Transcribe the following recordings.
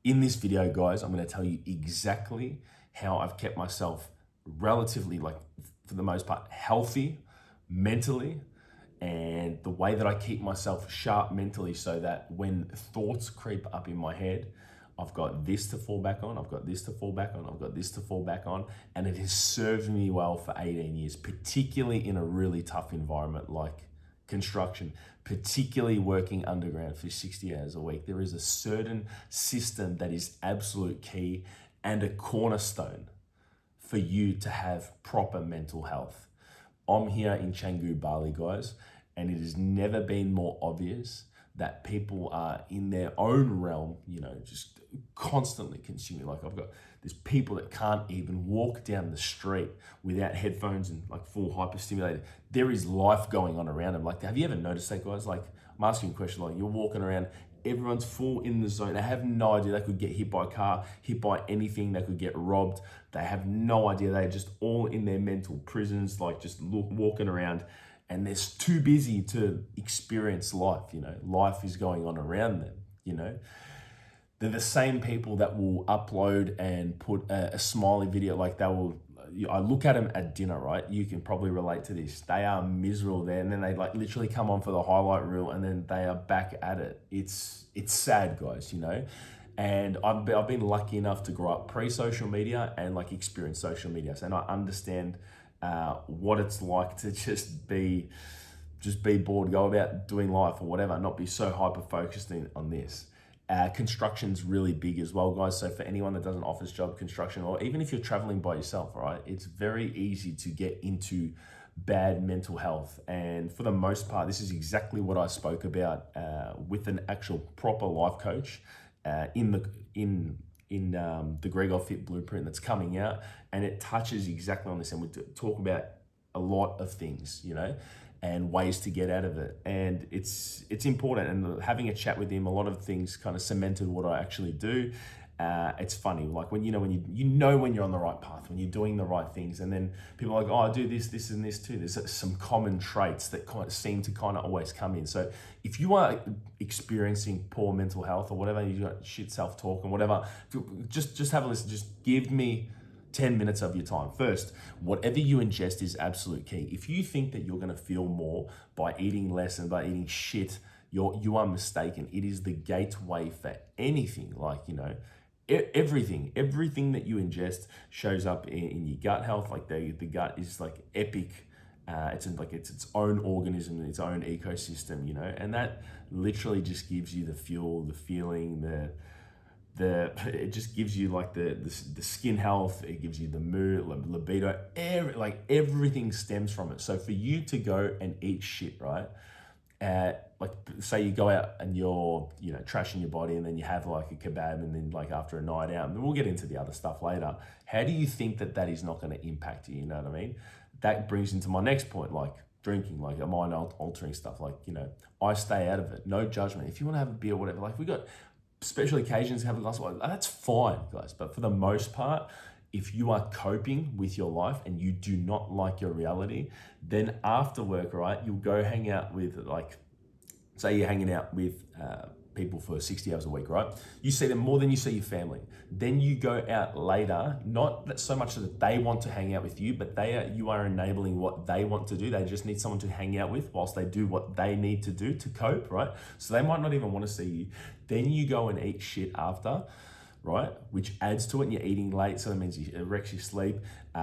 In this video, guys, I'm going to tell you exactly how I've kept myself relatively, like, for the most part, healthy mentally, and the way that I keep myself sharp mentally so that when thoughts creep up in my head, I've got this to fall back on, I've got this to fall back on, I've got this to fall back on, and it has served me well for 18 years, particularly in a really tough environment like construction, particularly working underground for 60 hours a week. There is a certain system that is absolute key and a cornerstone for you to have proper mental health. I'm here in Canggu, Bali, guys, and it has never been more obvious that people are in their own realm, just constantly consuming. Like, there's people that can't even walk down the street without headphones and like full hyperstimulated. There is life going on around them. Like, have you ever noticed that, guys? Like, I'm asking a question, like, you're walking around, everyone's full in the zone. They have no idea they could get hit by a car, hit by anything, they could get robbed. They have no idea. They're just all in their mental prisons, like just walking around, and they're too busy to experience life. Life is going on around them. They're the same people that will upload and put a smiley video. Like, I look at them at dinner, right? You can probably relate to this. They are miserable there, and then they like literally come on for the highlight reel, and then they are back at it. It's sad, guys, And I've been lucky enough to grow up pre-social media and like experience social media, and I understand what it's like to just be bored, go about doing life or whatever, not be so hyper focused on this. Construction's really big as well, guys. So for anyone that does an office job, construction, or even if you're traveling by yourself, right, it's very easy to get into bad mental health. And for the most part, this is exactly what I spoke about with an actual proper life coach in the Gregor Fit Blueprint that's coming out, and it touches exactly on this. And we talk about a lot of things, and ways to get out of it. And it's important. And having a chat with him, a lot of things kind of cemented what I actually do. It's funny, like when when you're on the right path, when you're doing the right things, and then people are like, oh, I do this, and this too. There's some common traits that kind of seem to kind of always come in. So if you are experiencing poor mental health or whatever, you got shit self-talk and whatever, just have a listen. Just give me 10 minutes of your time. First, whatever you ingest is absolute key. If you think that you're going to feel more by eating less and by eating shit, you are mistaken. It is the gateway for anything. Like, everything that you ingest shows up in your gut health. Like the gut is like epic. It's its own organism, its own ecosystem, and that literally just gives you the fuel, the feeling, it just gives you like the skin health. It gives you the mood, libido, everything stems from it. So for you to go and eat shit, right? Like say you go out and you're trashing your body, and then you have like a kebab, and then like after a night out, and we'll get into the other stuff later. How do you think that is not going to impact you? You know what I mean? That brings into my next point, like drinking, like a mind altering stuff. Like, I stay out of it. No judgment. If you want to have a beer or whatever, like we got special occasions, have a glass of wine, that's fine, guys. But for the most part, if you are coping with your life and you do not like your reality, then after work, right, you'll go hang out with, like, say you're hanging out with people for 60 hours a week, right? You see them more than you see your family. Then you go out later, not that so much that they want to hang out with you, but you are enabling what they want to do. They just need someone to hang out with whilst they do what they need to do to cope, right? So they might not even want to see you. Then you go and eat shit after, right? Which adds to it, and you're eating late, so that means it wrecks your sleep.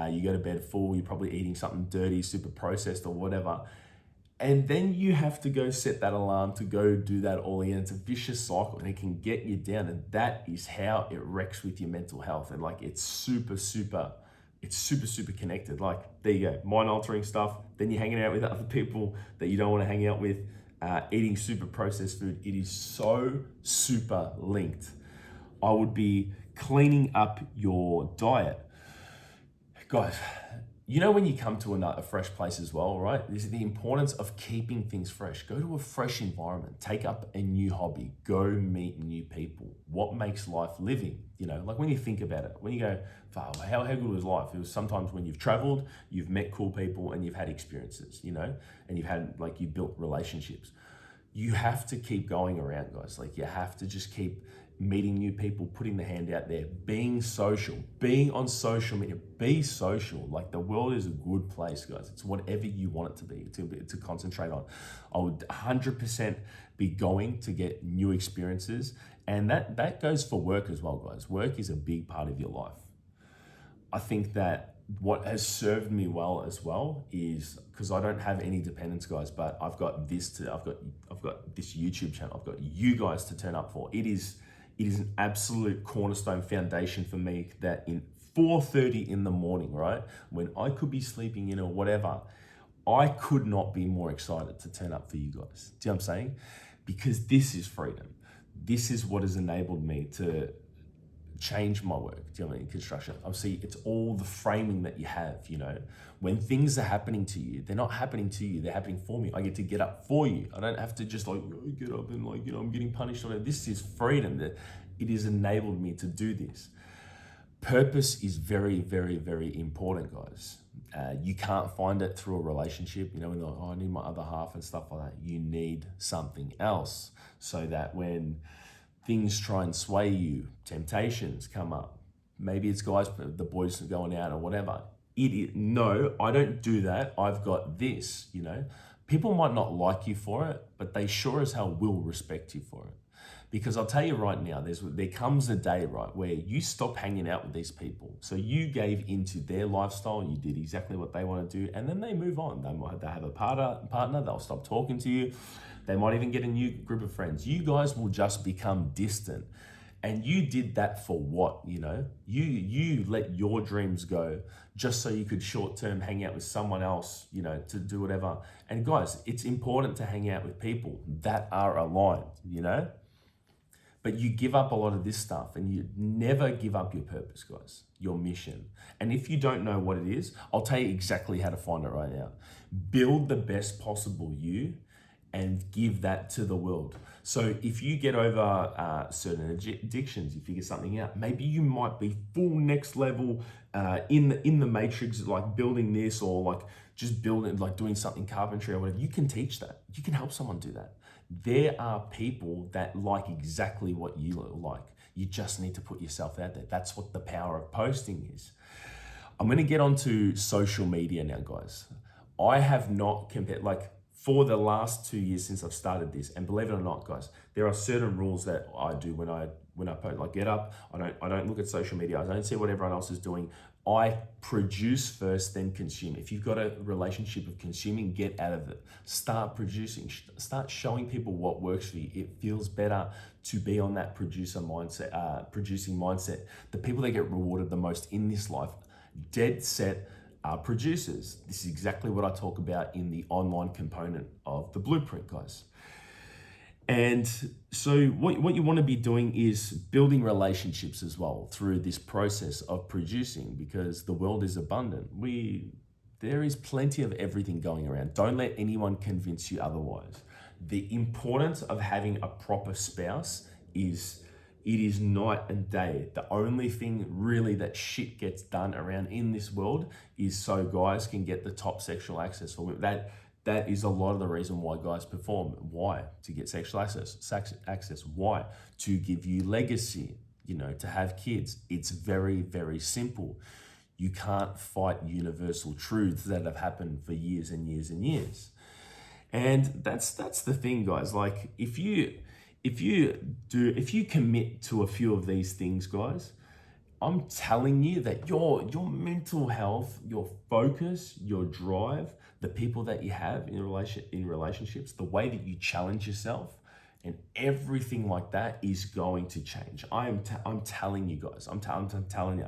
You go to bed full, you're probably eating something dirty, super processed or whatever. And then you have to go set that alarm to go do that all again. It's a vicious cycle, and it can get you down. And that is how it wrecks with your mental health. And like, it's super connected. Like, there you go, mind altering stuff. Then you're hanging out with other people that you don't want to hang out with, eating super processed food. It is so super linked. I would be cleaning up your diet. Guys, when you come to a fresh place as well, right? This is the importance of keeping things fresh. Go to a fresh environment, take up a new hobby, go meet new people. What makes life living? Like when you think about it, when you go, wow, how good was life? It was sometimes when you've traveled, you've met cool people, and you've had experiences, and you've built relationships. You have to keep going around, guys. Like, you have to just keep meeting new people, putting the hand out there, being social, being on social media, be social. Like, the world is a good place, guys. It's whatever you want it to be, to concentrate on. I would 100% be going to get new experiences. And that goes for work as well, guys. Work is a big part of your life. I think that what has served me well as well is, because I don't have any dependents, guys, but I've got this YouTube channel. I've got you guys to turn up for. It is an absolute cornerstone foundation for me, that in 4:30 in the morning, right, when I could be sleeping in or whatever, I could not be more excited to turn up for you guys. Do you know what I'm saying? Because this is freedom. This is what has enabled me to change my work. Do you know what I mean? Construction. Obviously, it's all the framing that you have, you know. When things are happening to you, they're not happening to you, they're happening for me. I get to get up for you. I don't have to just like get up and like, you know, I'm getting punished on it. This is freedom. That it has enabled me to do this. Purpose is very, very, very important, guys. You can't find it through a relationship, you know, when they're like, oh, I need my other half and stuff like that. You need something else, so that when things try and sway you, temptations come up. Maybe it's guys, the boys are going out or whatever. No, I don't do that. I've got this, you know. People might not like you for it, but they sure as hell will respect you for it. Because I'll tell you right now, there comes a day, right, where you stop hanging out with these people. So you gave into their lifestyle, you did exactly what they want to do, and then they move on. They have a partner, they'll stop talking to you. They might even get a new group of friends. You guys will just become distant. And you did that for what, you know? You let your dreams go just so you could short-term hang out with someone else, you know, to do whatever. And guys, it's important to hang out with people that are aligned, you know? But you give up a lot of this stuff, and you never give up your purpose, guys, your mission. And if you don't know what it is, I'll tell you exactly how to find it right now. Build the best possible you and give that to the world. So if you get over certain addictions, you figure something out, maybe you might be full next level in the matrix, like building this, or like just building, like doing something carpentry or whatever. You can teach that. You can help someone do that. There are people that like exactly what you like. You just need to put yourself out there. That's what the power of posting is. I'm going to get onto social media now, guys. I have not compared, like, for the last 2 years since I've started this, and believe it or not, guys, there are certain rules that I do when I post. Like, get up, I don't look at social media, I don't see what everyone else is doing. I produce first, then consume. If you've got a relationship of consuming, get out of it. Start producing. Start showing people what works for you. It feels better to be on that producing mindset. The people that get rewarded the most in this life, dead set, are producers. This is exactly what I talk about in the online component of the blueprint, guys. And so what you want to be doing is building relationships as well through this process of producing, because the world is abundant. There is plenty of everything going around. Don't let anyone convince you otherwise. The importance of having a proper spouse is, it is night and day. The only thing really that shit gets done around in this world is so guys can get the top sexual access for women. That is a lot of the reason why guys perform. Why? To get sexual access. Why? To give you legacy, you know, to have kids. It's very, very simple. You can't fight universal truths that have happened for years and years and years. And that's the thing, guys. Like, if you commit to a few of these things, guys, I'm telling you that your mental health, your focus, your drive, the people that you have in relationships, the way that you challenge yourself, and everything like that is going to change. I'm telling you guys. I'm telling you.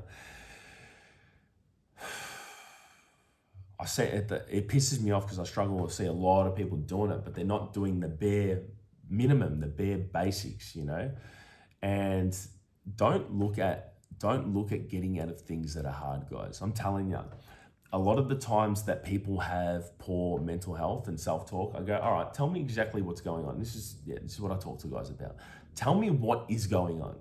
I say it pisses me off because I struggle to see a lot of people doing it, but they're not doing the bare minimum, the bare basics, you know. And don't look at getting out of things that are hard, guys. I'm telling you, a lot of the times that people have poor mental health and self-talk, I go, all right, tell me exactly what's going on. This is what I talk to guys about. Tell me what is going on.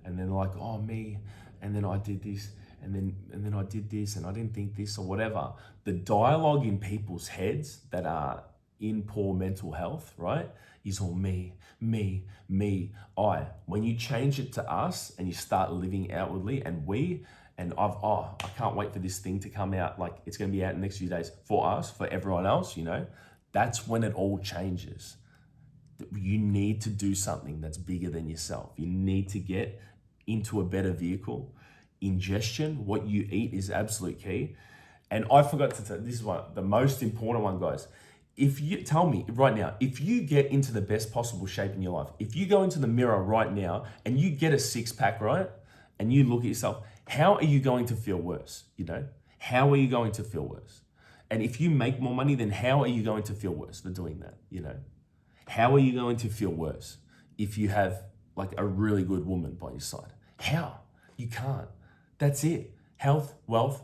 And then they're like, oh, me, and then I did this, and then I did this, and I didn't think this, or whatever. The dialogue in people's heads that are in poor mental health, right, is all me, I. When you change it to us and you start living outwardly and we, and I can't wait for this thing to come out. Like it's going to be out in the next few days for us, for everyone else, that's when it all changes. You need to do something that's bigger than yourself. You need to get into a better vehicle. Ingestion, what you eat is absolute key. And I forgot to tell, this is the most important one, guys. If you tell me right now, if you get into the best possible shape in your life, if you go into the mirror right now and you get a 6-pack, right? And you look at yourself, how are you going to feel worse? How are you going to feel worse? And if you make more money, then how are you going to feel worse for doing that? How are you going to feel worse if you have like a really good woman by your side? How? You can't. That's it. Health, wealth,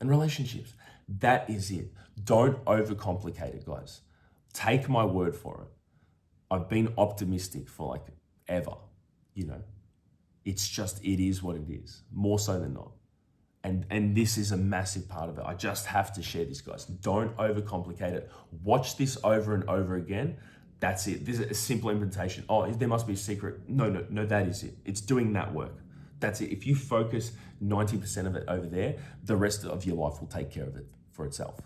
and relationships. That is it. Don't overcomplicate it, guys. Take my word for it. I've been optimistic for like ever, It's just, it is what it is, more so than not. And this is a massive part of it. I just have to share this, guys. Don't overcomplicate it. Watch this over and over again. That's it. This is a simple implementation. Oh, there must be a secret. No, that is it. It's doing that work. That's it. If you focus 90% of it over there, the rest of your life will take care of it for itself.